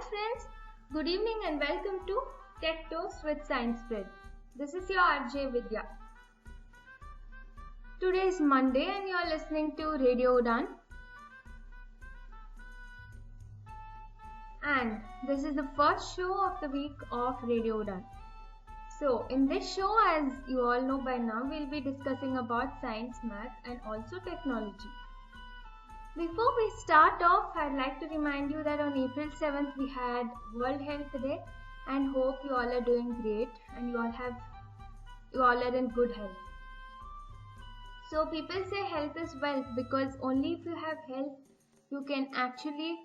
friends, good evening and welcome to Tech Toast with Science Spread. This is your RJ Vidya. Today is Monday and you are listening to Radio Udan. And this is the first show of the week of Radio Udan. So in this show, as you all know by now, we'll be discussing about science, math and also technology. Before we start off, I'd like to remind you that on April 7th we had World Health Day and hope you all are doing great and you all are in good health. So people say health is wealth because only if you have health you can actually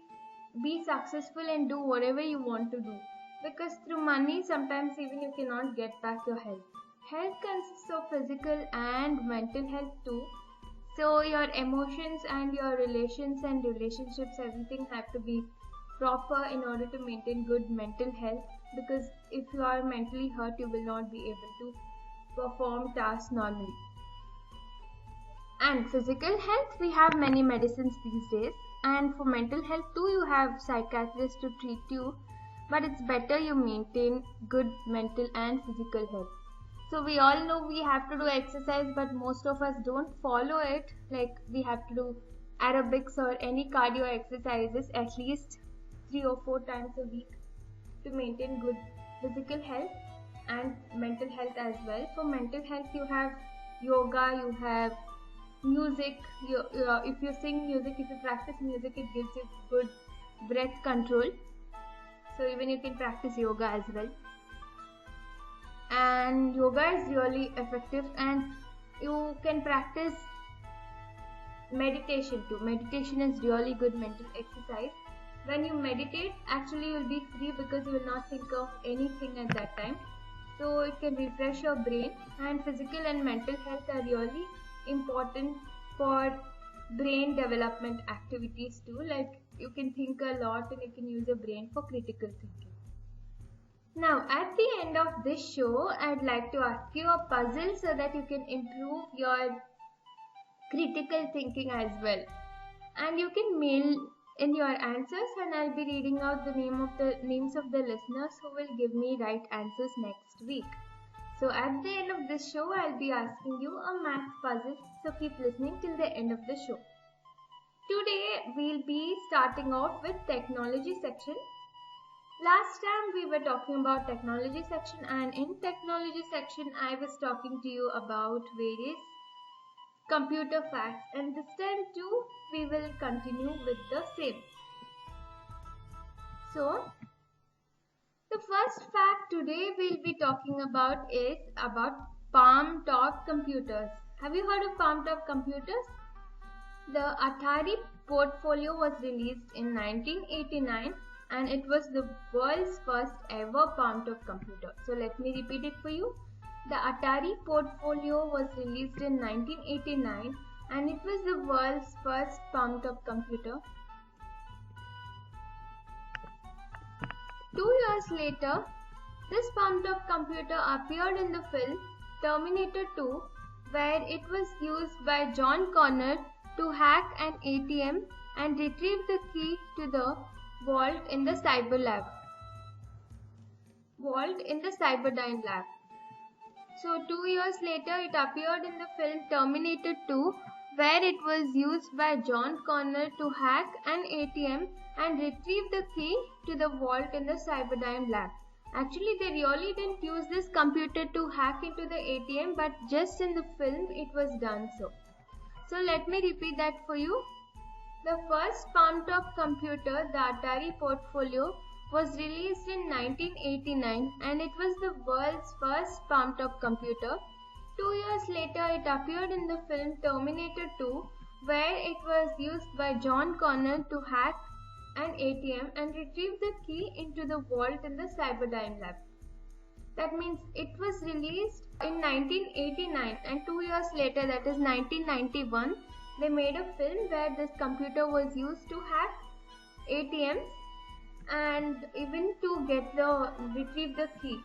be successful and do whatever you want to do. Because through money sometimes even you cannot get back your health. Health consists of physical and mental health too. So your emotions and your relations and relationships, everything have to be proper in order to maintain good mental health, because if you are mentally hurt you will not be able to perform tasks normally. And physical health, we have many medicines these days, and for mental health too you have psychiatrists to treat you, but it's better you maintain good mental and physical health. So we all know we have to do exercise, but most of us don't follow it. Like we have to do aerobics or any cardio exercises at least 3 or 4 times a week to maintain good physical health and mental health as well. For mental health you have yoga, you have music. If you sing music, if you practice music, it gives you good breath control. So even you can practice yoga as well. And yoga is really effective, and you can practice meditation too. Meditation is really good mental exercise. When you meditate, actually you will be free because you will not think of anything at that time. So it can refresh your brain, and physical and mental health are really important for brain development activities too. Like you can think a lot and you can use your brain for critical thinking. Now at the end of this show, I'd like to ask you a puzzle so that you can improve your critical thinking as well. And you can mail in your answers and I'll be reading out the names of the listeners who will give me right answers next week. So at the end of this show, I'll be asking you a math puzzle, so keep listening till the end of the show. Today we'll be starting off with technology section. Last time we were talking about technology section, and in technology section I was talking to you about various computer facts, and this time too we will continue with the same. So the first fact today we'll be talking about is about palm top computers. Have you heard of palm top computers? The Atari portfolio was released in 1989 and it was the world's first ever palm top computer. So let me repeat it for you. The Atari portfolio was released in 1989 and it was the world's first palm top computer. 2 years later, this palm top computer appeared in the film Terminator 2, where it was used by John Connor to hack an ATM and retrieve the key to the vault in the Cyberdyne lab. So 2 years later it appeared in the film Terminator 2, where it was used by John Connor to hack an ATM and retrieve the key to the vault in the Cyberdyne lab. Actually they really didn't use this computer to hack into the ATM, but just in the film it was done so. So let me repeat that for you. The first palm top computer, the Atari portfolio, was released in 1989 and it was the world's first palm top computer. 2 years later it appeared in the film Terminator 2, where it was used by John Connor to hack an ATM and retrieve the key into the vault in the Cyberdyne lab. That means it was released in 1989 and 2 years later, that is 1991, they made a film where this computer was used to hack ATMs and even to retrieve the key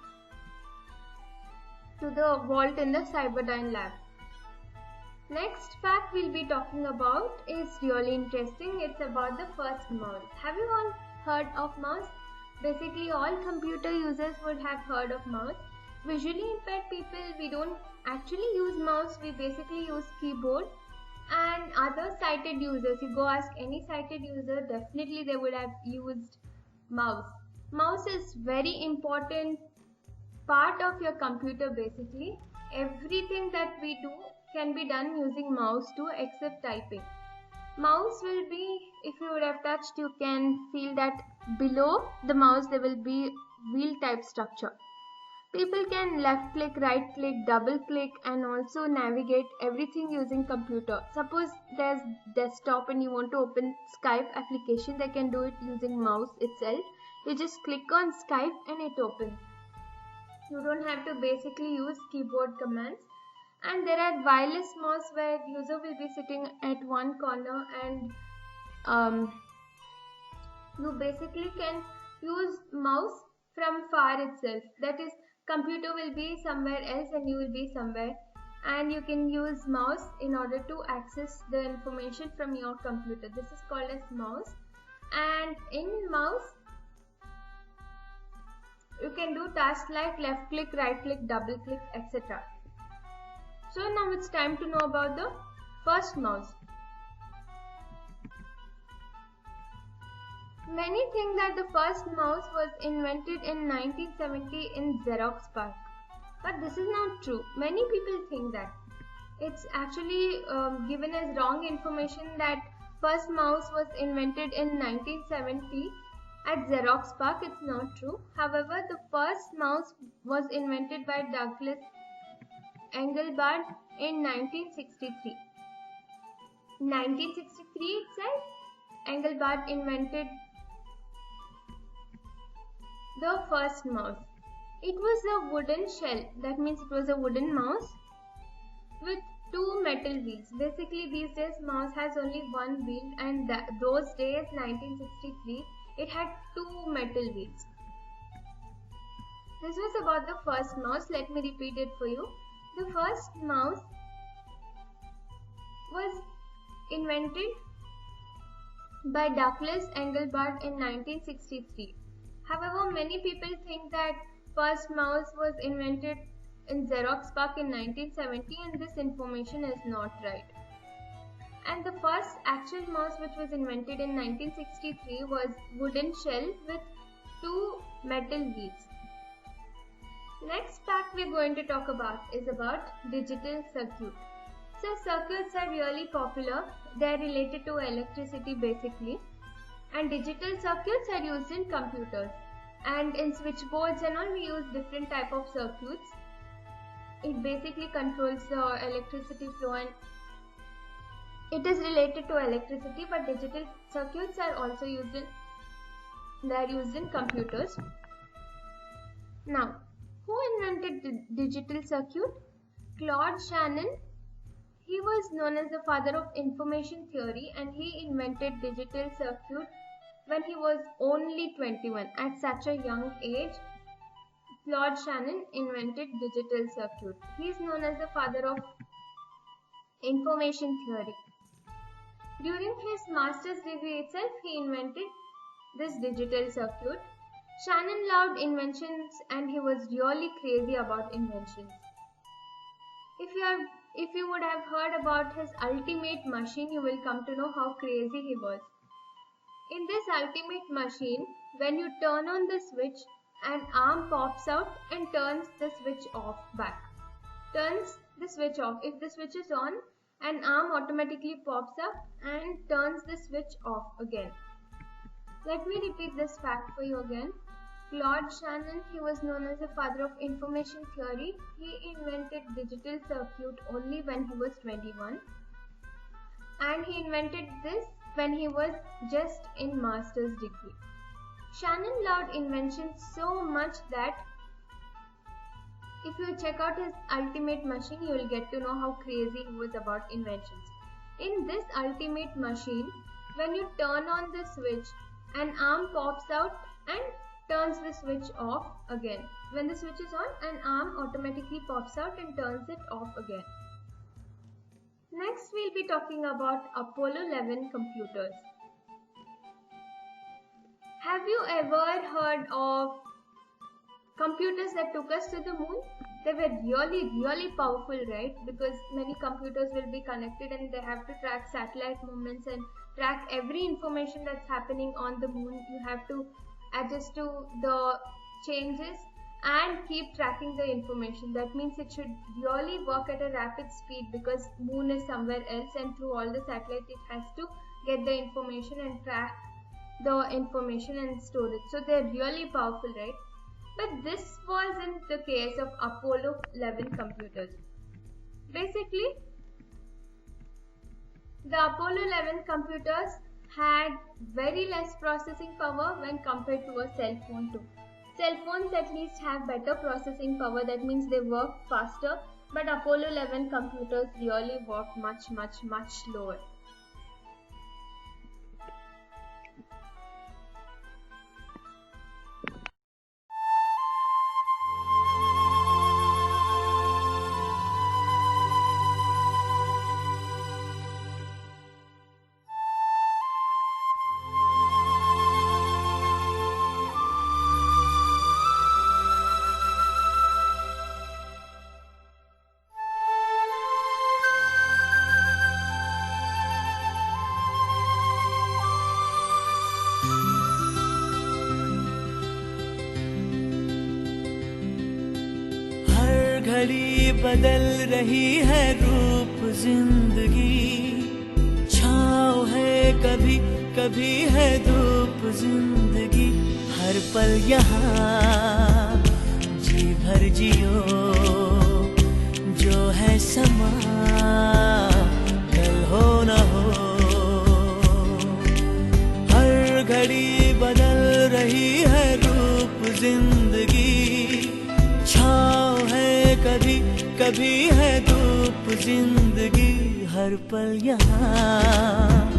to the vault in the Cyberdyne lab. Next fact we'll be talking about is really interesting. It's about the first mouse. Have you all heard of mouse? Basically, all computer users would have heard of mouse. Visually impaired people, we don't actually use mouse, we basically use keyboard. And other sighted users, you go ask any sighted user, definitely they would have used mouse. Mouse is very important part of your computer. Basically, everything that we do can be done using mouse too, except typing. Mouse will be, if you would have touched, you can feel that below the mouse there will be wheel type structure. People can left click, right click, double click, and also navigate everything using computer. Suppose there's desktop and you want to open Skype application, they can do it using mouse itself. You just click on Skype and it opens. You don't have to basically use keyboard commands. And there are wireless mouse where user will be sitting at one corner and you basically can use mouse from far itself. That is, computer will be somewhere else and you will be somewhere, and you can use mouse in order to access the information from your computer. This is called as mouse. And in mouse you can do tasks like left click, right click, double click, etc. So now it's time to know about the first mouse. Many think that the first mouse was invented in 1970 in Xerox PARC. But this is not true. Many people think that. It's actually given as wrong information that first mouse was invented in 1970 at Xerox PARC. It's not true. However, the first mouse was invented by Douglas Engelbart in 1963. In 1963 itself, Engelbart invented the first mouse. It was a wooden shell, that means it was a wooden mouse with two metal wheels. Basically, these days mouse has only one wheel, and those days, 1963, it had two metal wheels. This was about the first mouse. Let me repeat it for you. The first mouse was invented by Douglas Engelbart in 1963. However, many people think that first mouse was invented in Xerox PARC in 1970, and this information is not right. And the first actual mouse which was invented in 1963 was wooden shell with two metal wheels. Next fact we're going to talk about is about digital circuit. So circuits are really popular. They are related to electricity basically. And digital circuits are used in computers. And in switchboards and all, we use different type of circuits. It basically controls the electricity flow, and it is related to electricity, but digital circuits are also used in computers. Now, who invented the digital circuit? Claude Shannon. He was known as the father of information theory, and he invented digital circuit when he was only 21. At such a young age, Claude Shannon invented digital circuit. He is known as the father of information theory. During his master's degree itself, he invented this digital circuit. Shannon loved inventions and he was really crazy about inventions. If you would have heard about his ultimate machine, you will come to know how crazy he was. In this ultimate machine, when you turn on the switch, an arm pops out and turns the switch off back. Turns the switch off. If the switch is on, an arm automatically pops up and turns the switch off again. Let me repeat this fact for you again. Claude Shannon, he was known as the father of information theory. He invented digital circuit only when he was 21. And he invented this when he was just in master's degree. Shannon loved inventions so much that if you check out his ultimate machine, you will get to know how crazy he was about inventions. In this ultimate machine, when you turn on the switch, an arm pops out and turns the switch off again. When the switch is on, an arm automatically pops out and turns it off again. Next, we'll be talking about Apollo 11 computers. Have Have you ever heard of computers that took us to the moon? They were really powerful, right? Because many computers will be connected and they have to track satellite movements and track every information that's happening on the moon. You have to adjust to the changes and keep tracking the information. That means it should really work at a rapid speed because moon is somewhere else, and through all the satellites it has to get the information and track the information and store it. So they're really powerful, right? But this wasn't the case of Apollo 11 computers. Basically, the Apollo 11 computers had very less processing power when compared to a cell phone too. Cell phones at least have better processing power, that means they work faster, but Apollo 11 computers really work much slower. घड़ी बदल रही है रूप जिंदगी, छाँव है कभी कभी है धूप जिंदगी, हर पल यहाँ जी भर जियो, जो है समा कल हो न हो। हर घड़ी बदल रही है रूप जिंदगी, छाँव है कभी कभी है धूप जिंदगी, हर पल यहाँ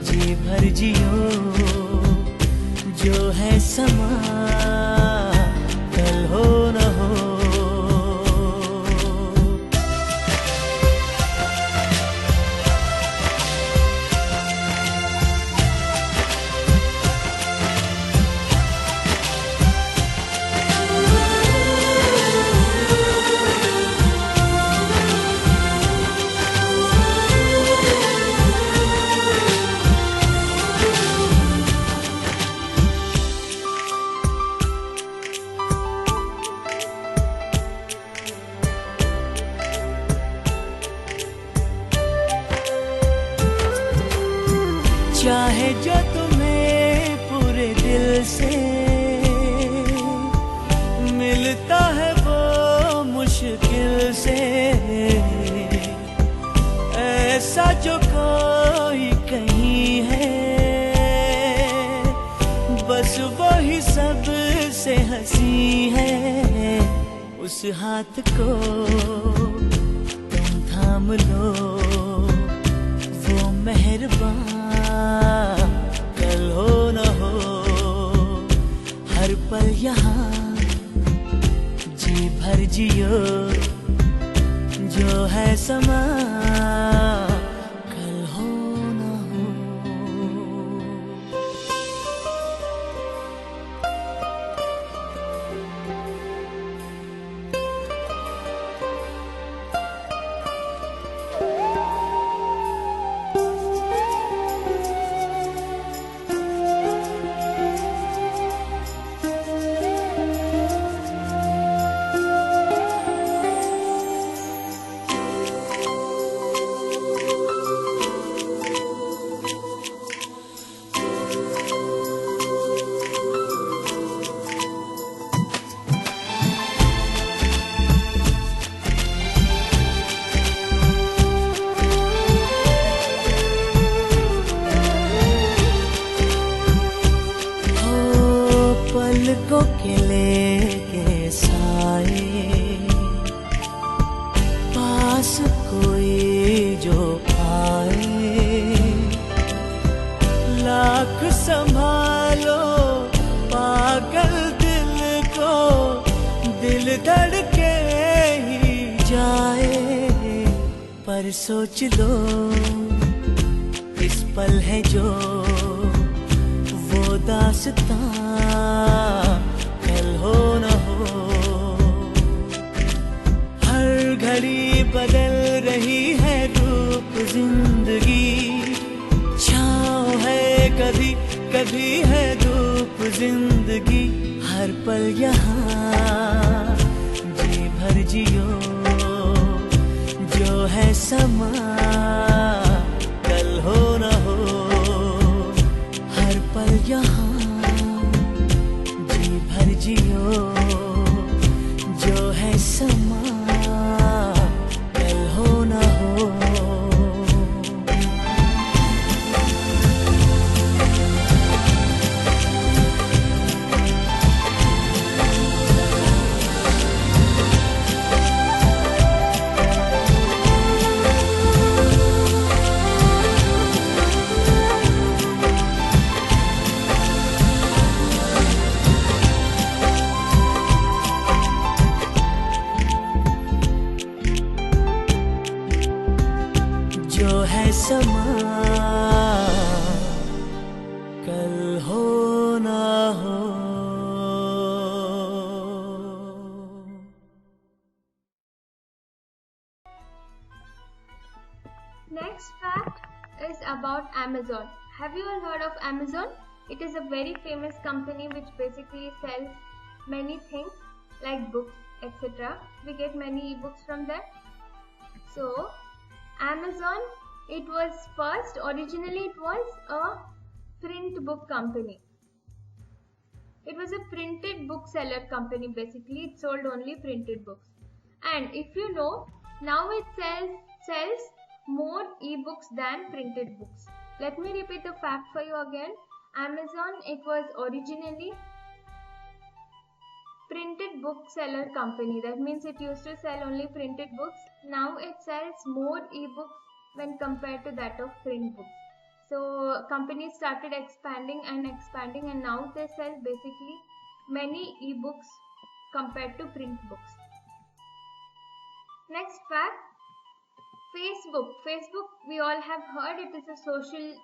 जी भर जियो, जो है समा कल हो न हो। चाहे जो तुम्हें पूरे दिल से मिलता है वो मुश्किल से, ऐसा जो कोई कहीं है, बस वही सबसे हंसी है। उस हाथ को तुम थाम लो, वो मेहरबान कल हो न हो। हर पल यहाँ जी भर जियो, जो है समा कल हो न हो। पलकों के लेके साए, पास कोई जो आए, लाख संभालो पागल दिल को, दिल धड़के ही जाए। पर सोच लो इस पल है जो वो दास्तां कल हो न हो। हर घड़ी बदल रही है रूप जिंदगी, छाँव है कभी कभी है धूप जिंदगी। हर पल यहाँ जी भर जियो, जो है समा कल हो न हो। हर पल यहाँ जी भर जियो, जो है समा कल हो न हो। जो है समा कल हो ना हो। Next fact is about Amazon. Have you all heard of Amazon? It is a very famous company which basically sells many things like books, etc. We get many ebooks from them. So, Amazon, it was first, originally it was a print book company. It was a printed bookseller company basically. It sold only printed books. And if you know, now it sells more ebooks than printed books. Let me repeat the fact for you again. Amazon, it was originally printed bookseller company. That means it used to sell only printed books. Now it sells more ebooks when compared to that of print books. So companies started expanding and now they sell basically many ebooks compared to print books. Next fact, Facebook. Facebook, we all have heard, it is a social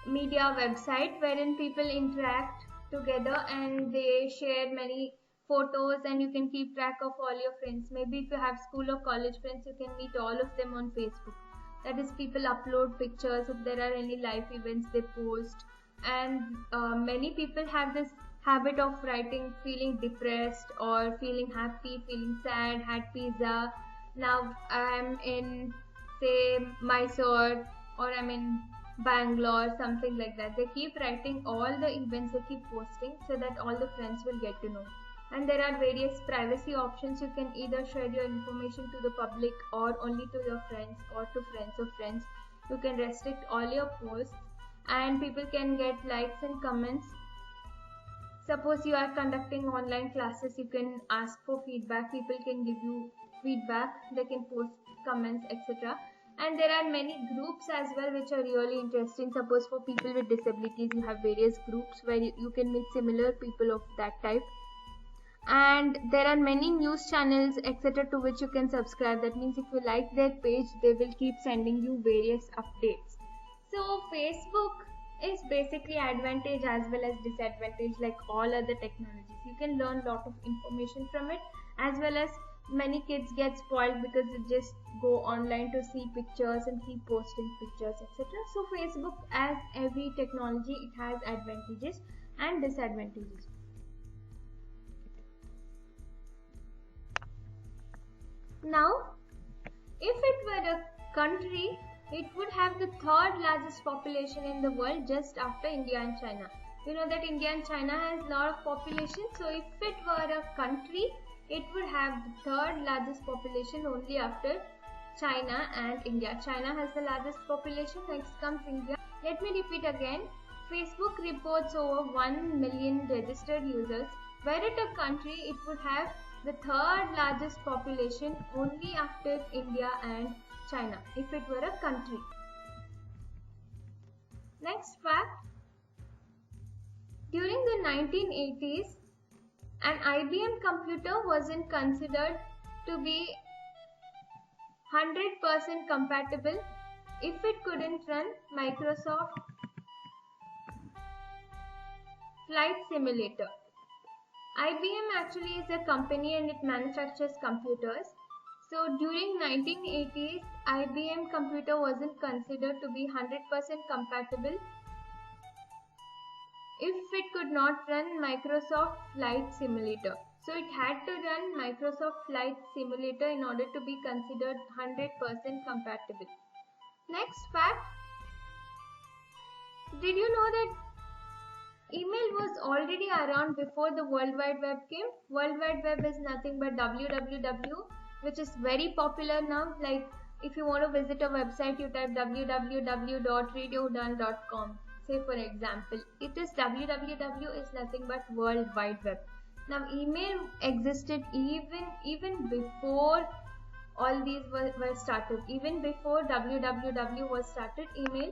media website wherein people interact together and they share many photos and you can keep track of all your friends. Maybe if you have school or college friends, you can meet all of them on Facebook. That is, people upload pictures. If there are any live events, they post. And many people have this habit of writing feeling depressed or feeling happy, feeling sad, had pizza. Now I'm in, say, Mysore, or I'm in Bangalore, something like that. They keep writing all the events, they keep posting so that all the friends will get to know. And there are various privacy options. You can either share your information to the public or only to your friends or to friends of friends. You can restrict all your posts and people can get likes and comments. Suppose you are conducting online classes, you can ask for feedback. People can give you feedback, they can post comments, etc. And there are many groups as well which are really interesting. Suppose for people with disabilities, you have various groups where you can meet similar people of that type. And there are many news channels, etc., to which you can subscribe. That means if you like their page, they will keep sending you various updates. So Facebook is basically advantage as well as disadvantage, like all other technologies. You can learn a lot of information from it, as well as many kids get spoiled because they just go online to see pictures and keep posting pictures, etc. So Facebook, as every technology, it has advantages and disadvantages. Now, if it were a country, it would have the third largest population in the world just after India and China. You know that India and China has a lot of population. So if it were a country, it would have the third largest population only after China and India. China has the largest population, next comes India. Let me repeat again. Facebook reports over 1 million registered users. Were it a country, it would have the third largest population only after India and China, if it were a country. Next fact, during the 1980s, an IBM computer wasn't considered to be 100% compatible if it couldn't run Microsoft flight simulator. IBM actually is a company and it manufactures computers. So during 1980s, IBM computer wasn't considered to be 100% compatible if it could not run Microsoft Flight Simulator. So it had to run Microsoft Flight Simulator in order to be considered 100% compatible. Next fact, did you know that email was already around before the World Wide Web came? World Wide Web is nothing but www, which is very popular now. Like if you want to visit a website, you type www.radiodone.com. Say for example, it is www is nothing but World Wide Web. Now email existed even before all these were started. Even before www was started, email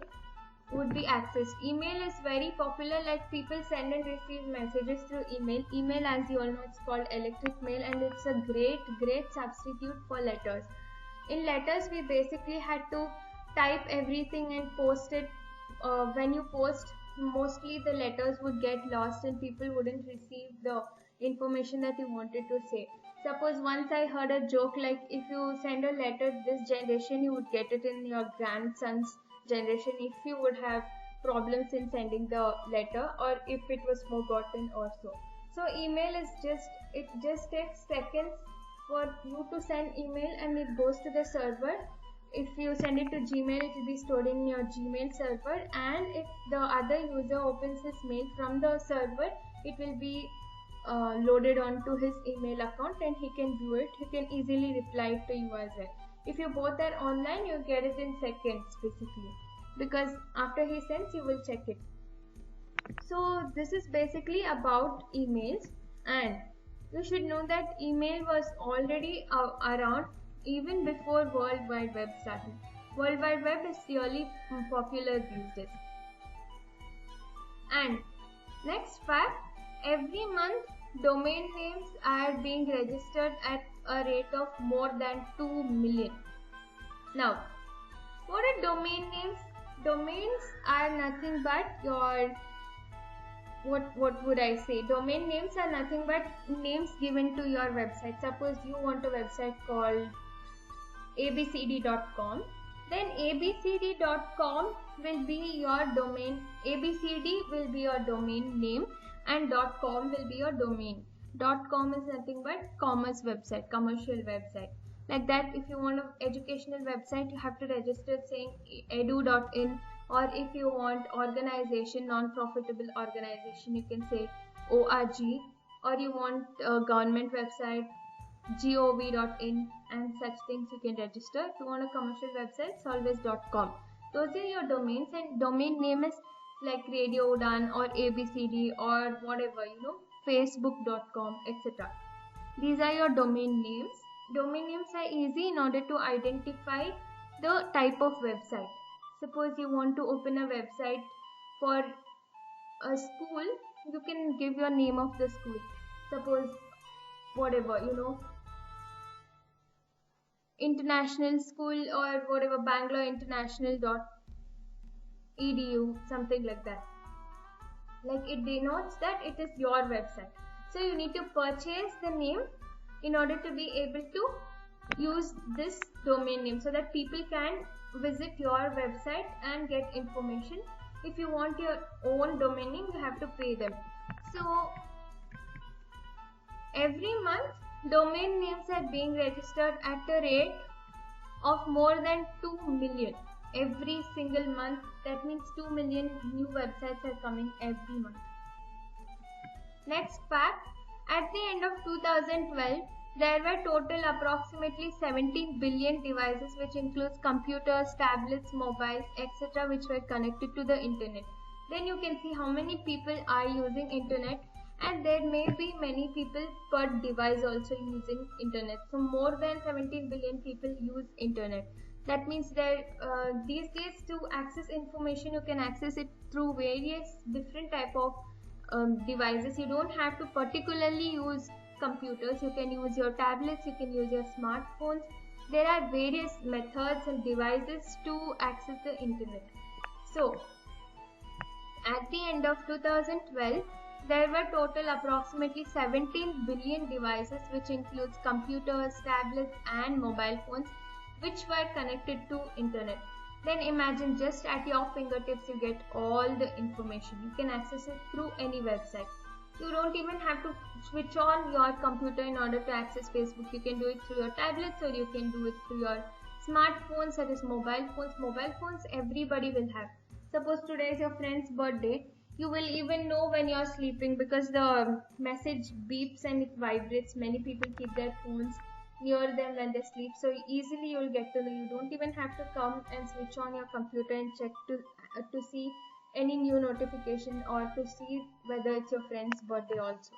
would be accessed. Email is very popular, like people send and receive messages through email. Email, as you all know, it's called electric mail and it's a great substitute for letters. In letters, we basically had to type everything and post it. When you post, mostly the letters would get lost and people wouldn't receive the information that you wanted to say. Suppose once I heard a joke like if you send a letter this generation, you would get it in your grandson's generation if you would have problems in sending the letter or if it was forgotten or so. So email is it just takes seconds for you to send email and it goes to the server. If you send it to Gmail, it will be stored in your Gmail server, and if the other user opens his mail from the server, it will be loaded onto his email account and he can view it. He can easily reply to you as well. If you both are online, you get it in seconds basically, because after he sends, you will check it. So this is basically about emails, and you should know that email was already around even before World Wide Web started. World Wide Web is really popular these days. And next fact, every month domain names are being registered at a rate of more than 2 million. Now, what are domain names? Domains are nothing but your, what would I say? Domain names are nothing but names given to your website. Suppose you want a website called abcd.com, then abcd.com will be your domain. ABCD will be your domain name and .com will be your domain. .com is nothing but commerce website, commercial website. Like that, if you want an educational website, you have to register saying edu.in, or if you want organization, non-profitable organization, you can say org, or you want a government website, gov.in, and such things you can register. If you want a commercial website, solvers.com. Those are your domains, and domain name is like Radio Done or ABCD or whatever, facebook.com, etc. These are your domain names. Domain names are easy in order to identify the type of website. Suppose you want to open a website for a school, you can give your name of the school. Suppose whatever, international school or whatever, Bangalore International.edu, something like that. Like it denotes that it is your website. So you need to purchase the name in order to be able to use this domain name so that people can visit your website and get information. If you want your own domain name, you have to pay them. So every month domain names are being registered at a rate of more than 2 million every single month. That means 2 million new websites are coming every month. Next fact, at the end of 2012, there were total approximately 17 billion devices, which includes computers, tablets, mobiles, etc., which were connected to the internet. Then you can see how many people are using internet, and there may be many people per device also using internet. So more than 17 billion people use internet. That means that these days to access information, you can access it through various different type of devices. You don't have to particularly use computers. You can use your tablets, you can use your smartphones. There are various methods and devices to access the internet. So at the end of 2012, there were total approximately 17 billion devices, which includes computers, tablets, and mobile phones, which were connected to internet. Then imagine just at your fingertips you get all the information. You can access it through any website. You don't even have to switch on your computer in order to access Facebook. You can do it through your tablets, or you can do it through your smartphones, that is mobile phones. Mobile phones everybody will have. Suppose today is your friend's birthday, you will even know when you're sleeping because the message beeps and it vibrates. Many people keep their phones near them when they sleep, so easily you'll get to know. You don't even have to come and switch on your computer and check to see any new notification or to see whether it's your friend's birthday also.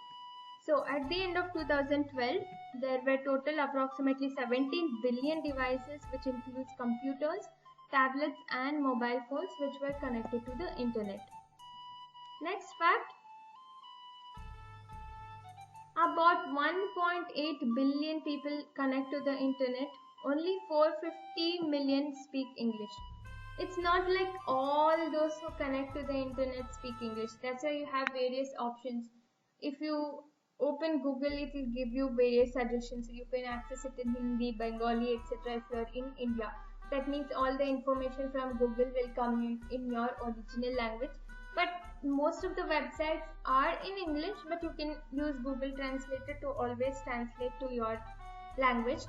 So at the end of 2012, there were total approximately 17 billion devices, which includes computers, tablets, and mobile phones, which were connected to the internet. Next fact, about 1.8 billion people connect to the internet. Only 450 million speak English. It's not like all those who connect to the internet speak English. That's why you have various options. If you open Google, it will give you various suggestions. You can access it in Hindi, Bengali, etc. if you are in India. That means all the information from Google will come in your original language. But most of the websites are in English, but you can use Google Translator to always translate to your language.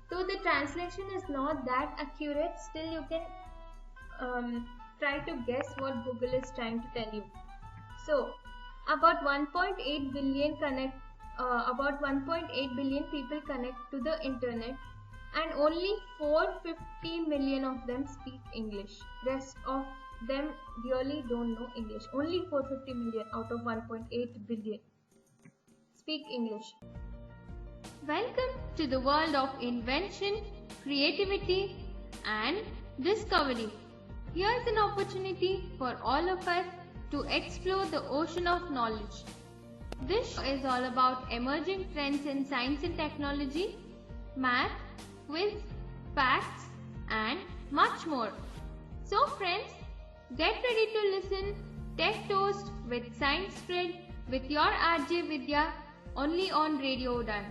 Though the translation is not that accurate, still you can try to guess what Google is trying to tell you. So, about 1.8 billion people connect to the internet, and only 450 million of them speak English. Rest of them really don't know English. Only 450 million out of 1.8 billion speak English. Welcome to the world of invention, creativity, and discovery. Here's an opportunity for all of us to explore the ocean of knowledge. This show is all about emerging trends in science and technology, math, quiz, facts, and much more. So friends, get ready to listen Tech Toast with Science Spread with your RJ Vidya only on Radio Udan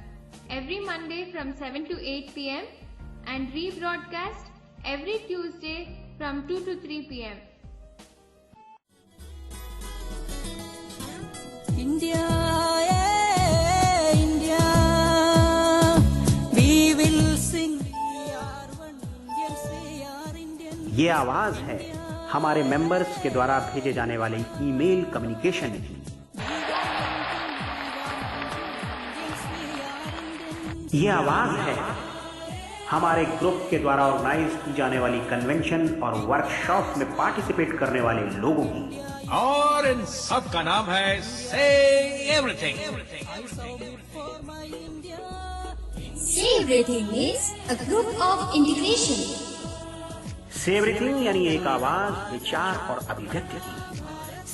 every Monday from 7 to 8 p.m. and rebroadcast every Tuesday from 2 to 3 p.m. India, yeah, India, we will sing. We are one Indians, we are Indian. ये आवाज है हमारे members के द्वारा भेजे जाने वाले email communication की। ये आवाज है हमारे ग्रुप के द्वारा ऑर्गेनाइज की जाने वाली कन्वेंशन और वर्कशॉप में पार्टिसिपेट करने वाले लोगों की। और इन सब का नाम है से everything. Say Everything is a group of integration. से एवरीथिंग यानी एक आवाज, विचार और अभिव्यक्ति की।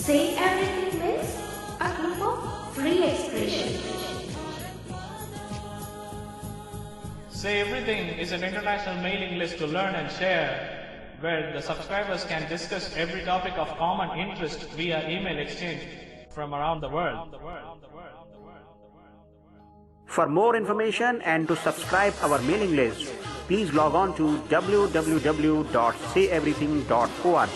Say Everything means a group of free expression. Say Everything is an international mailing list to learn and share, where the subscribers can discuss every topic of common interest via email exchange from around the world. For more information and to subscribe our mailing list, please log on to www.sayeverything.org.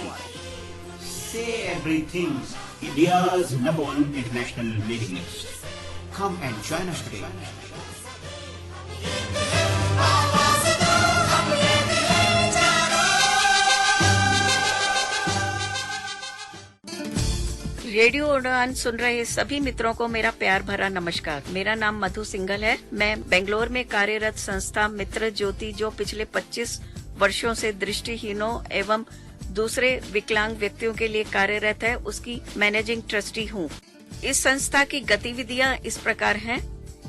Say Everything, India's #1 international mailing list. Come and join us today. Radio उड़ान सुन रहे सभी मित्रों को मेरा प्यार भरा नमस्कार। मेरा नाम मधु सिंघल है। मैं बेंगलोर में कार्यरत संस्था मित्र ज्योति, जो पिछले 25 वर्षों से दृष्टिहीनों एवं दूसरे विकलांग व्यक्तियों के लिए कार्यरत है, उसकी मैनेजिंग ट्रस्टी हूँ। इस संस्था की गतिविधियाँ इस प्रकार हैं।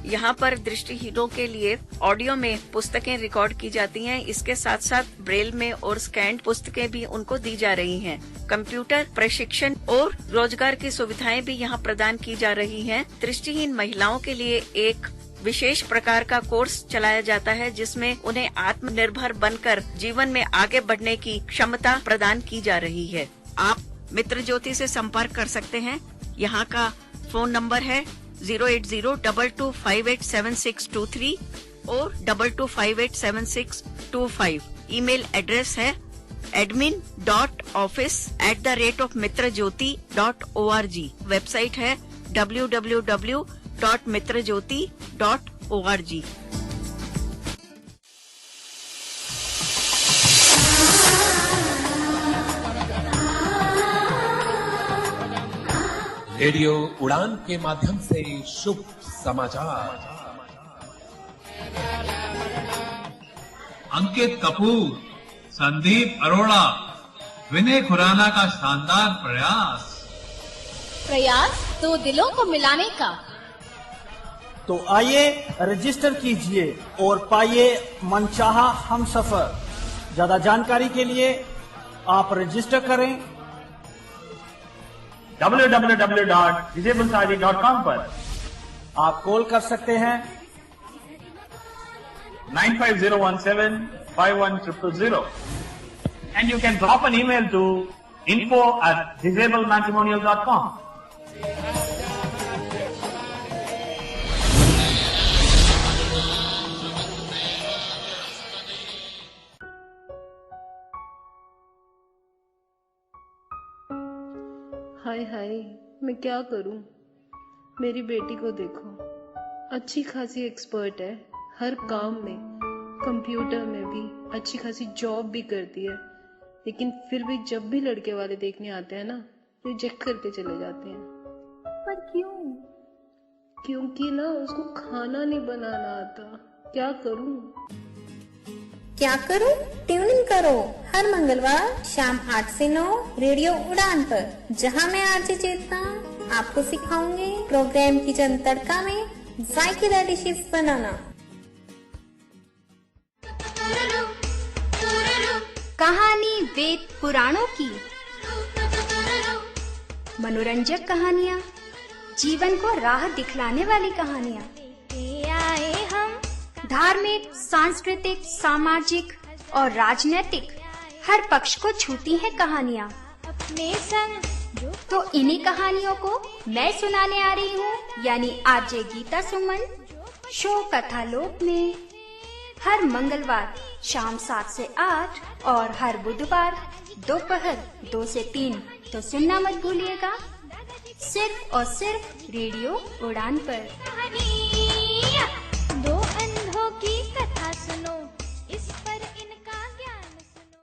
यहाँ पर दृष्टिहीनों के लिए ऑडियो में पुस्तकें रिकॉर्ड की जाती हैं। इसके साथ साथ ब्रेल में और स्कैन्ड पुस्तकें भी उनको दी जा रही हैं। कंप्यूटर प्रशिक्षण और रोजगार की सुविधाएं भी यहाँ प्रदान की जा रही हैं। दृष्टिहीन महिलाओं के लिए एक विशेष प्रकार का कोर्स चलाया जाता है, जिसमें उन्हें आत्मनिर्भर बनकर जीवन में आगे बढ़ने की क्षमता प्रदान की जा रही है। आप मित्र ज्योति से संपर्क कर सकते हैं। यहाँ का फोन नंबर है 08022587623 और 22587625। ईमेल एड्रेस है admin.office@mitrajyoti.org। वेबसाइट है www.mitrajyoti.org। रेडियो उड़ान के माध्यम से शुभ समाचार। अंकित कपूर, संदीप अरोड़ा, विनय खुराना का शानदार प्रयास दो दिलों को मिलाने का। तो आइए रजिस्टर कीजिए और पाइए मनचाहा हमसफर। ज्यादा जानकारी के लिए आप रजिस्टर करें www.disablesari.com पर। आप कॉल कर सकते हैं 950175100, and you can drop an email to info@disabledmatrimonial.com. हाय हाय, मैं क्या करूं? मेरी बेटी को देखो, अच्छी खासी एक्सपर्ट है हर काम में, कंप्यूटर में भी अच्छी खासी जॉब भी करती है, लेकिन फिर भी जब भी लड़के वाले देखने आते हैं ना, रिजेक्ट करके चले जाते हैं। पर क्यों? क्योंकि ना उसको खाना नहीं बनाना आता। क्या करूं? क्या करूं? ट्यून इन करो हर मंगलवार शाम 8 से 9 रेडियो उड़ान पर, जहां मैं आरजे चेतना आपको सिखाऊंगी प्रोग्राम किचन तड़का में जायकेदार डिशेस बनाना। कहानी वेद पुराणों की, मनोरंजक कहानियाँ, जीवन को राह दिखलाने वाली कहानियाँ, धार्मिक, सांस्कृतिक, सामाजिक और राजनीतिक हर पक्ष को छूती हैं कहानियाँ। तो इन्हीं कहानियों को मैं सुनाने आ रही हूँ, यानी आरजे गीता सुमन, शो कथालोक में हर मंगलवार शाम 7 से 8 और हर बुधवार दोपहर 2 से 3। तो सुनना मत भूलिएगा, सिर्फ और सिर्फ रेडियो उड़ान पर। दो अंधों की कथा सुनो, इस पर इनका ज्ञान सुनो।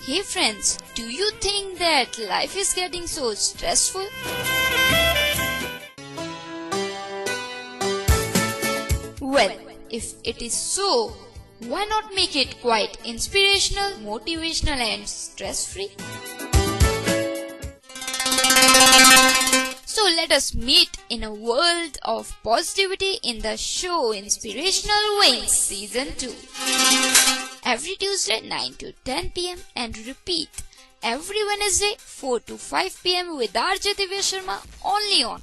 Hey friends, do you think that life is getting so stressful? Well, if it is so, why not make it quite inspirational, motivational and stress-free? So let us meet in a world of positivity in the show Inspirational Wings Season 2. Every Tuesday 9 to 10 p.m. and repeat every Wednesday 4 to 5 p.m. with RJ Divya Sharma only on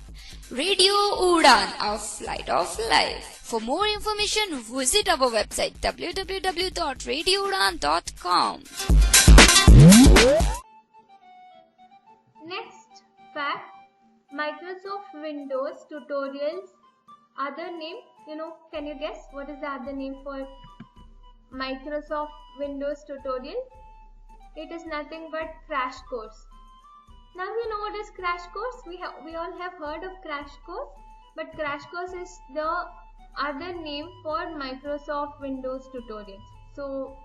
Radio Udan, our flight of life. For more information, visit our website www.radioudan.com. Next fact, Microsoft Windows tutorials, other name, can you guess what is the other name for Microsoft Windows tutorial? It is nothing but crash course. Now you know what is crash course. We all have heard of crash course, but crash course is the other name for Microsoft Windows tutorials. So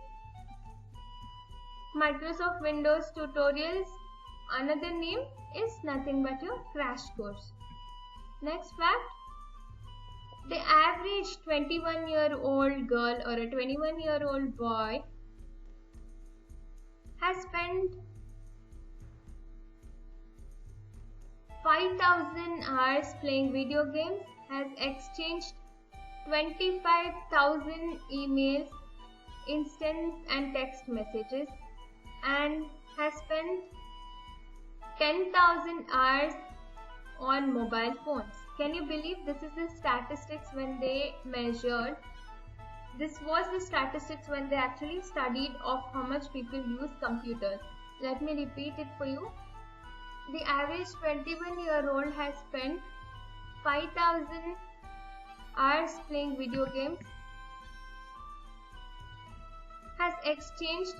Microsoft Windows tutorials, another name is nothing but your crash course. Next fact, the average 21-year-old girl or a 21-year-old boy has spent 5,000 hours playing video games, has exchanged 25,000 emails, instant and text messages, and has spent 10,000 hours on mobile phones. Can you believe this is the statistics when they measured? This was the statistics when they actually studied of how much people use computers. Let me repeat it for you. the average 21-year-old has spent 5,000 hours playing video games, has exchanged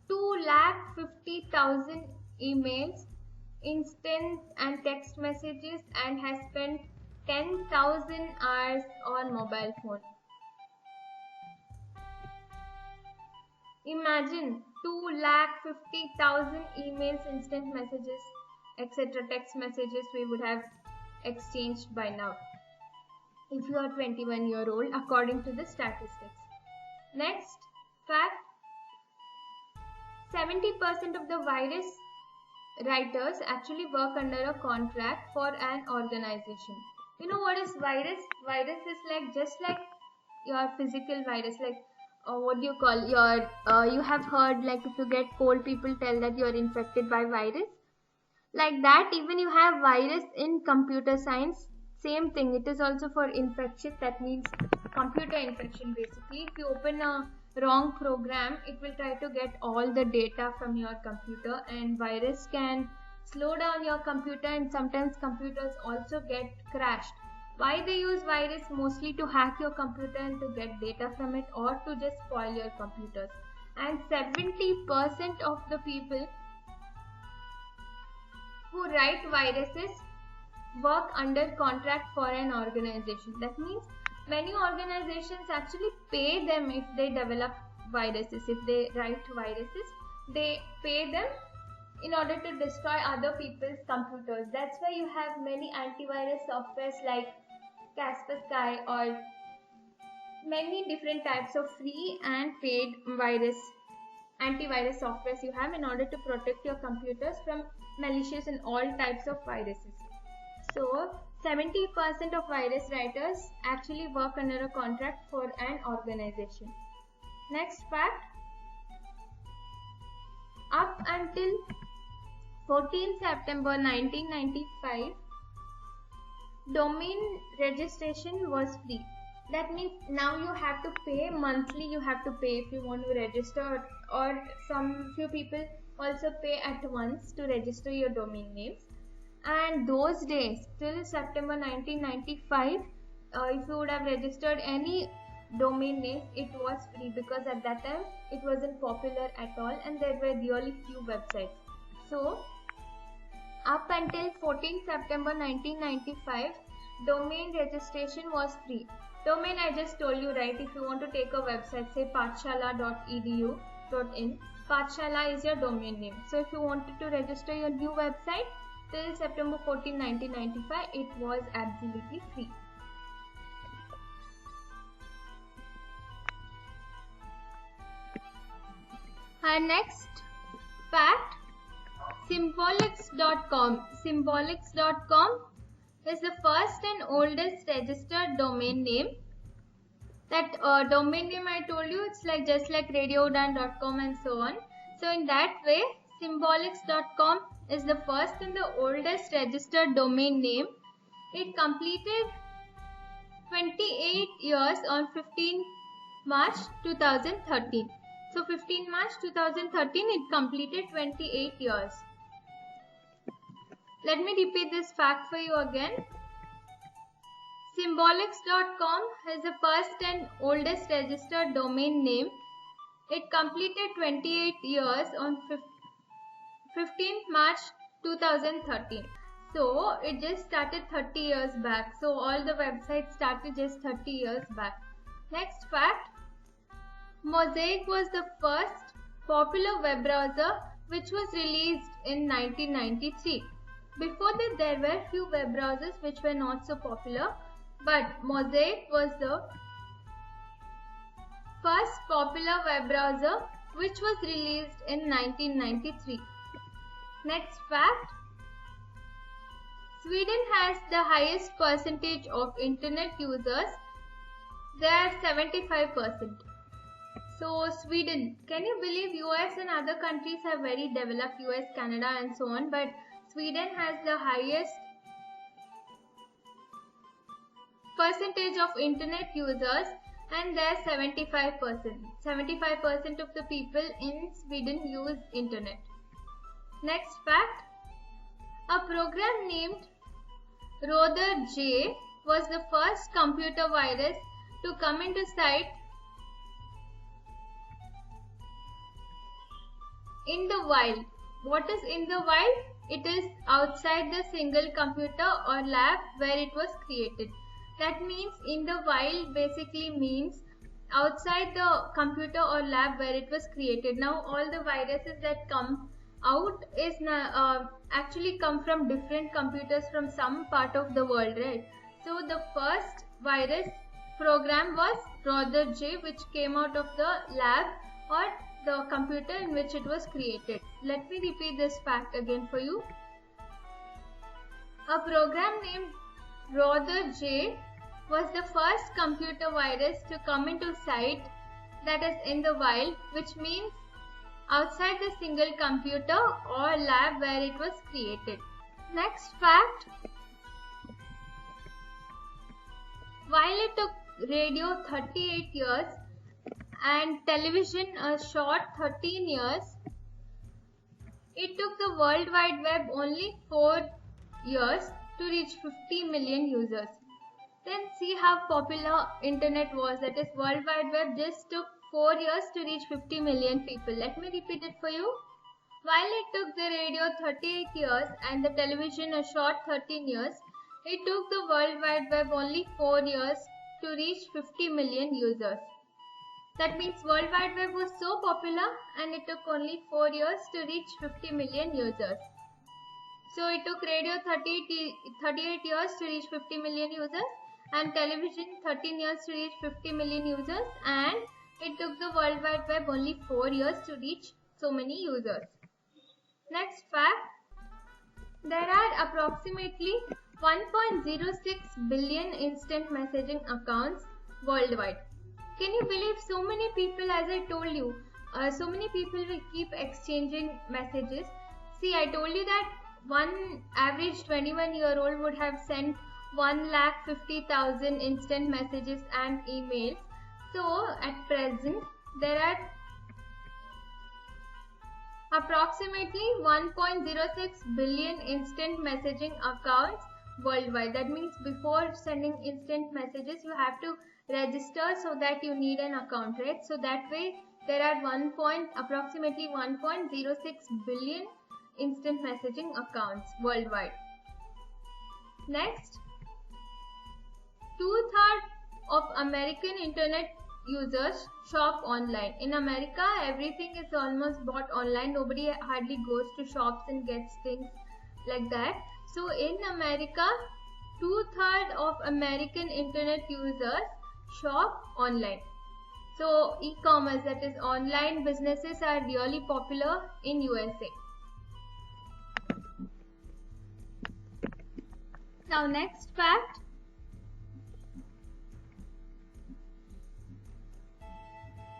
250,000 emails, instant and text messages, and has spent 10,000 hours on mobile phone. Imagine 250,000 emails, instant messages, etc. text messages we would have exchanged by now if you are 21-year-old according to the statistics. Next fact, 70% of the virus writers actually work under a contract for an organization. You know what is virus? Virus is like just like your physical virus, like what do you call your you have heard like if you get cold people tell that you are infected by virus. Like that, even you have virus in computer science, same thing. It is also for infection, that means computer infection basically. If you open a wrong program, it will try to get all the data from your computer, and virus can slow down your computer, and sometimes computers also get crashed. Why they use virus? Mostly to hack your computer and to get data from it, or to just spoil your computers. And 70% of the people who write viruses work under contract for an organization. That means many organizations actually pay them if they develop viruses. If they write viruses, they pay them in order to destroy other people's computers. That's why you have many antivirus softwares like Kaspersky or many different types of free and paid antivirus softwares you have in order to protect your computers from malicious and all types of viruses. So 70% of virus writers actually work under a contract for an organization. Next fact, up until 14 September 1995, domain registration was free. That means now you have to pay monthly. You have to pay if you want to register, or some few people also pay at once to register your domain names. And those days till September 1995, if you would have registered any domain name, it was free, because at that time it wasn't popular at all and there were really few websites. So up until 14 September 1995, domain registration was free. Domain I just told you, right? If you want to take a website, say pathshala.edu.in, Pathshala is your domain name. So if you wanted to register your new website till September 14, 1995, it was absolutely free. Our next fact, Symbolics.com. Symbolics.com is the first and oldest registered domain name. That domain name I told you, it's like just like radioudan.com and so on. So in that way, Symbolics.com is the first and the oldest registered domain name. It completed 28 years on 15 March 2013. So 15 March 2013, it completed 28 years. Let me repeat this fact for you again. Symbolics.com is the first and oldest registered domain name. It completed 28 years on 15th March 2013. So it just started 30 years back. So all the websites started just 30 years back. Next fact, Mosaic was the first popular web browser which was released in 1993. Before that, there were few web browsers which were not so popular, but Mosaic was the first popular web browser which was released in 1993. Next fact, Sweden has the highest percentage of internet users. They are 75%. So Sweden, can you believe US and other countries have very developed, US, Canada and so on, but Sweden has the highest percentage of internet users and they are 75%. 75% of the people in Sweden use internet. Next fact. A program named Rother J was the first computer virus to come into sight in the wild. What is in the wild? It is outside the single computer or lab where it was created. That means in the wild basically means outside the computer or lab where it was created. Now all the viruses that come out is actually come from different computers from some part of the world, right? So the first virus program was Rother J, which came out of the lab or the computer in which it was created. Let me repeat this fact again for you. A program named Rother J was the first computer virus to come into sight, that is in the wild, which means outside the single computer or lab where it was created. Next fact. While it took radio 38 years and television a short 13 years, it took the World Wide Web only 4 years to reach 50 million users. Then see how popular internet was. That is, World Wide Web just took 4 years to reach 50 million people. Let me repeat it for you. While it took the radio 38 years and the television a short 13 years, it took the World Wide Web only 4 years to reach 50 million users. That means World Wide Web was so popular and it took only 4 years to reach 50 million users. So it took radio 38 years to reach 50 million users and television 13 years to reach 50 million users, and it took the World Wide Web only 4 years to reach so many users. Next fact. There are approximately 1.06 billion instant messaging accounts worldwide. Can you believe so many people, as I told you, so many people will keep exchanging messages. See, I told you that one average 21-year-old would have sent 1,50,000 instant messages and emails. So at present there are approximately 1.06 billion instant messaging accounts worldwide. That means before sending instant messages you have to register, so that you need an account, right? So that way there are approximately 1.06 billion instant messaging accounts worldwide. Next, 2/3 of American internet users shop online. In America, everything is almost bought online. Nobody hardly goes to shops and gets things like that. So in America, 2/3 of American internet users shop online. So e-commerce, that is online businesses, are really popular in USA. Now next fact.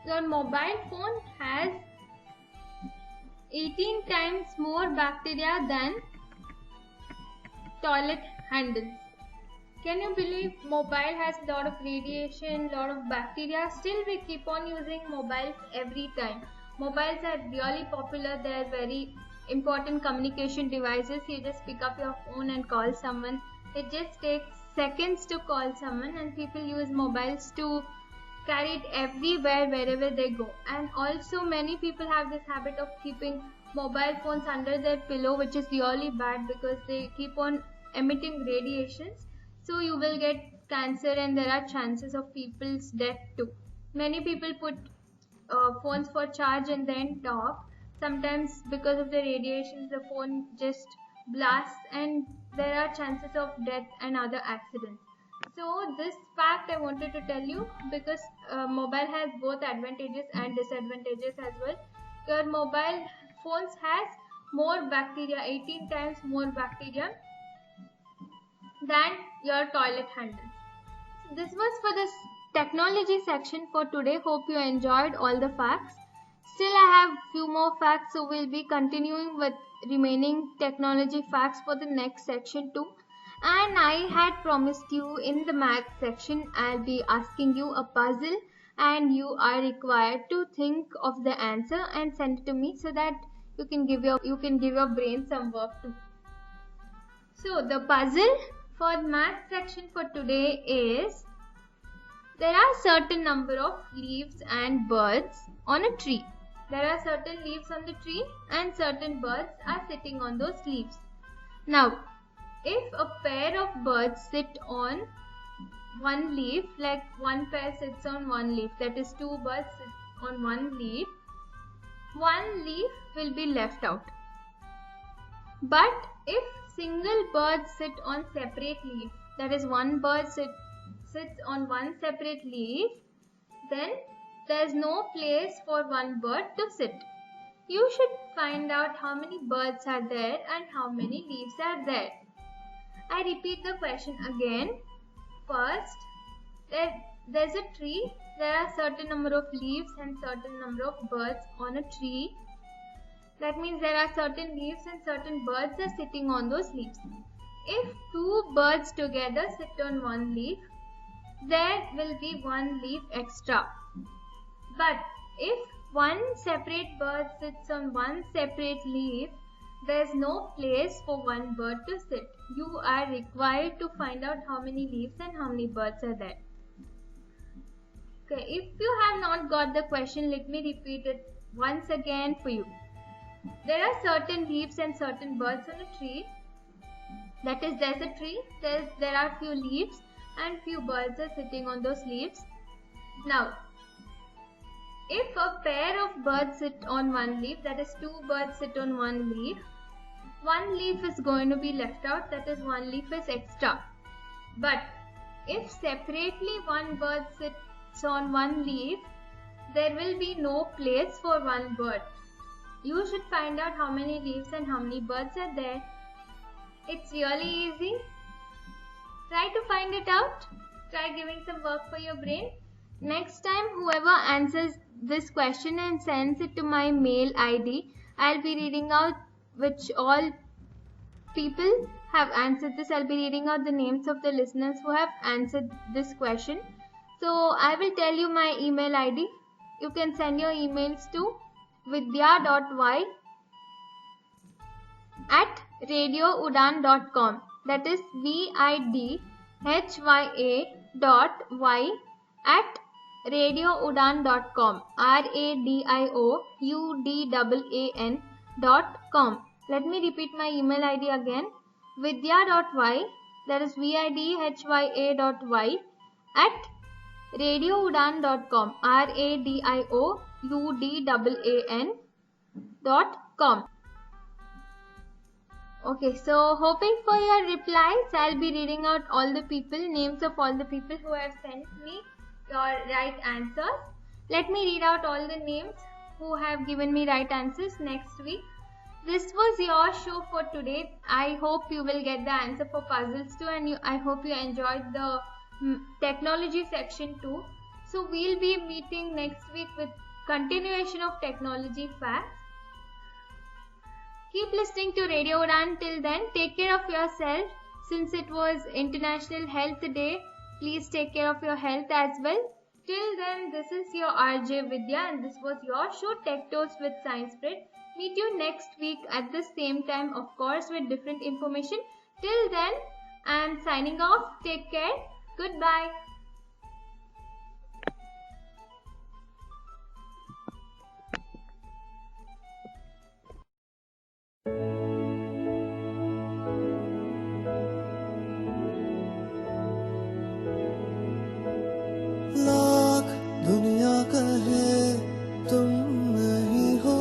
Your mobile phone has 18 times more bacteria than toilet handles. Can you believe mobile has a lot of radiation, lot of bacteria? Still we keep on using mobiles every time. Mobiles are really popular. They are very important communication devices. You just pick up your phone and call someone. It just takes seconds to call someone, and people use mobiles to carry it everywhere wherever they go. And also many people have this habit of keeping mobile phones under their pillow, which is really bad because they keep on emitting radiations. So you will get cancer and there are chances of people's death too. Many people put phones for charge and then talk. Sometimes because of the radiations the phone just blasts and there are chances of death and other accidents. So this fact I wanted to tell you because mobile has both advantages and disadvantages as well. Your mobile phones has more bacteria, 18 times more bacteria than your toilet handles. So this was for this technology section for today. Hope you enjoyed all the facts. Still I have few more facts, so we'll be continuing with remaining technology facts for the next section too. And I had promised you in the math section I'll be asking you a puzzle and you are required to think of the answer and send it to me so that you can give your brain some work too. So the puzzle for math section for today is, there are certain number of leaves and birds on a tree. There are certain leaves on the tree and certain birds are sitting on those leaves. Now, if a pair of birds sit on one leaf, like one pair sits on one leaf, that is 2 birds sit on one leaf will be left out. But if single birds sit on separate leaf, that is one bird sits on one separate leaf, then there is no place for one bird to sit. You should find out how many birds are there and how many leaves are there. I repeat the question again. First, there's a tree. There are certain number of leaves and certain number of birds on a tree. That means there are certain leaves and certain birds are sitting on those leaves. If 2 birds together sit on one leaf, there will be one leaf extra. But if one separate bird sits on one separate leaf, there is no place for one bird to sit. You are required to find out how many leaves and how many birds are there. Okay, if you have not got the question, let me repeat it once again for you. There are certain leaves and certain birds on a tree. That is, there's a tree, there are few leaves and few birds are sitting on those leaves. Now, if a pair of birds sit on one leaf, that is 2 birds sit on one leaf is going to be left out, that is one leaf is extra. But if separately one bird sits on one leaf, there will be no place for one bird. You should find out how many leaves and how many birds are there. It's really easy. Try to find it out. Try giving some work for your brain. Next time, whoever answers this question and sends it to my mail ID, I'll be reading out which all people have answered this. I'll be reading out the names of the listeners who have answered this question. So I will tell you my email ID. You can send your emails to vidya.y@radioudan.com. That is vidya.y@radioudan.com. radioudan.com. Let me repeat my email ID again. vidya.y, that is vidya.y@radioudan.com. radioudan.com. Okay, so hoping for your replies. I'll be reading out all the people, names of all the people who have sent me your right answers. Let me read out all the names who have given me right answers next week. This was your show for today. I hope you will get the answer for puzzles too, and I hope you enjoyed the technology section too. So we'll be meeting next week with continuation of technology facts. Keep listening to Radio Udan. Till then, take care of yourself. Since it was International Health Day, please take care of your health as well. Till then, this is your RJ Vidya and this was your show Tech Toast with Science Spread. Meet you next week at the same time, of course, with different information. Till then, I'm signing off. Take care. Goodbye. Lakh दुनिया कहे तुम नहीं हो,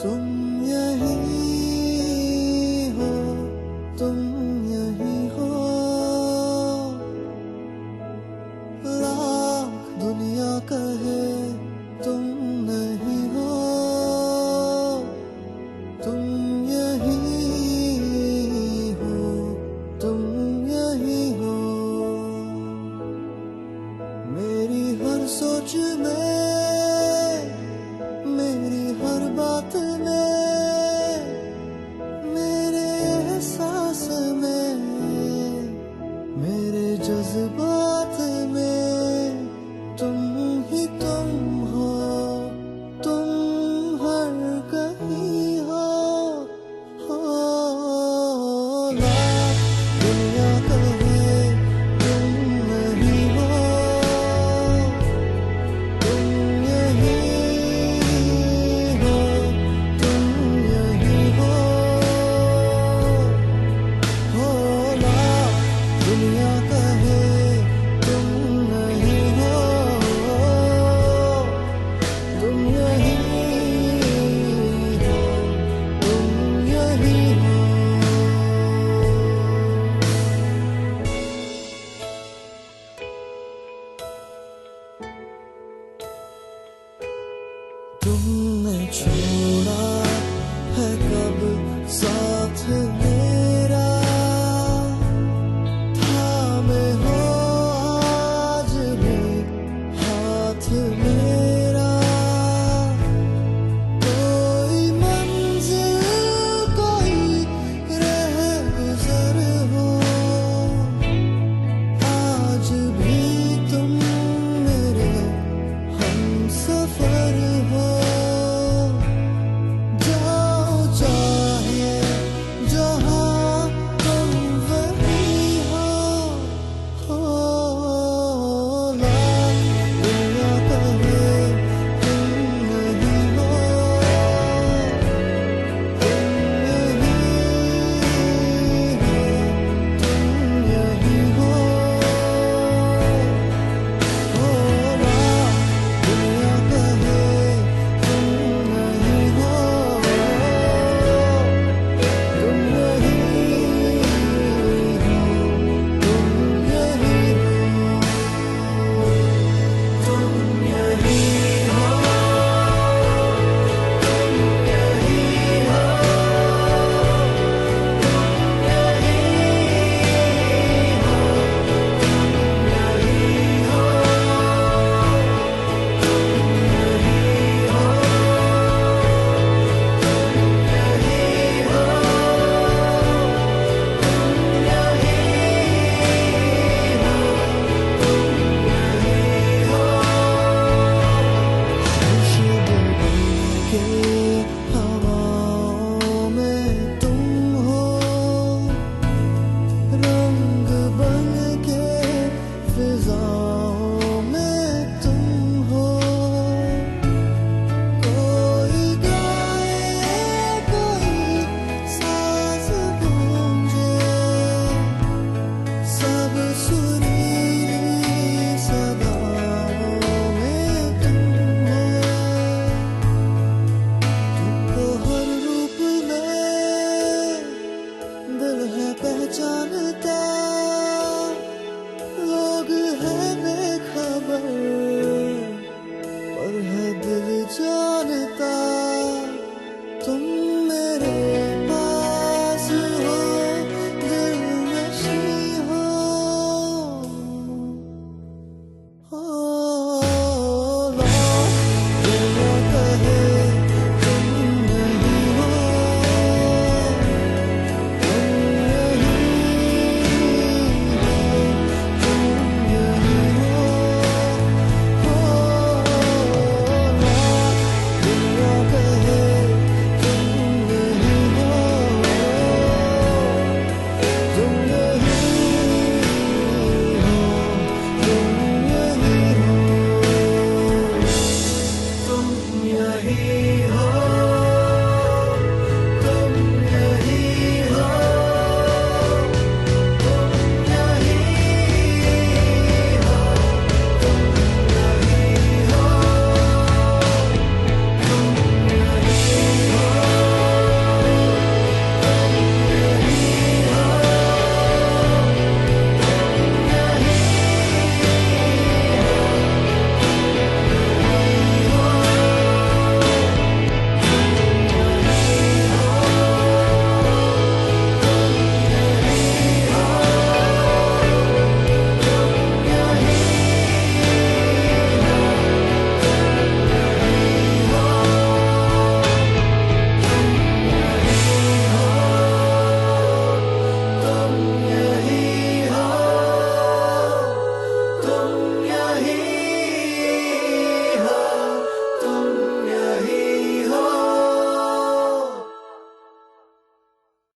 तुम यही हो, तुम यही हो। लाख दुनिया कहे तुम नहीं हो, तुम यही हो, तुम यही हो। मेरी हर सोच में, मेरी हर बात में, मेरे एहसास साथ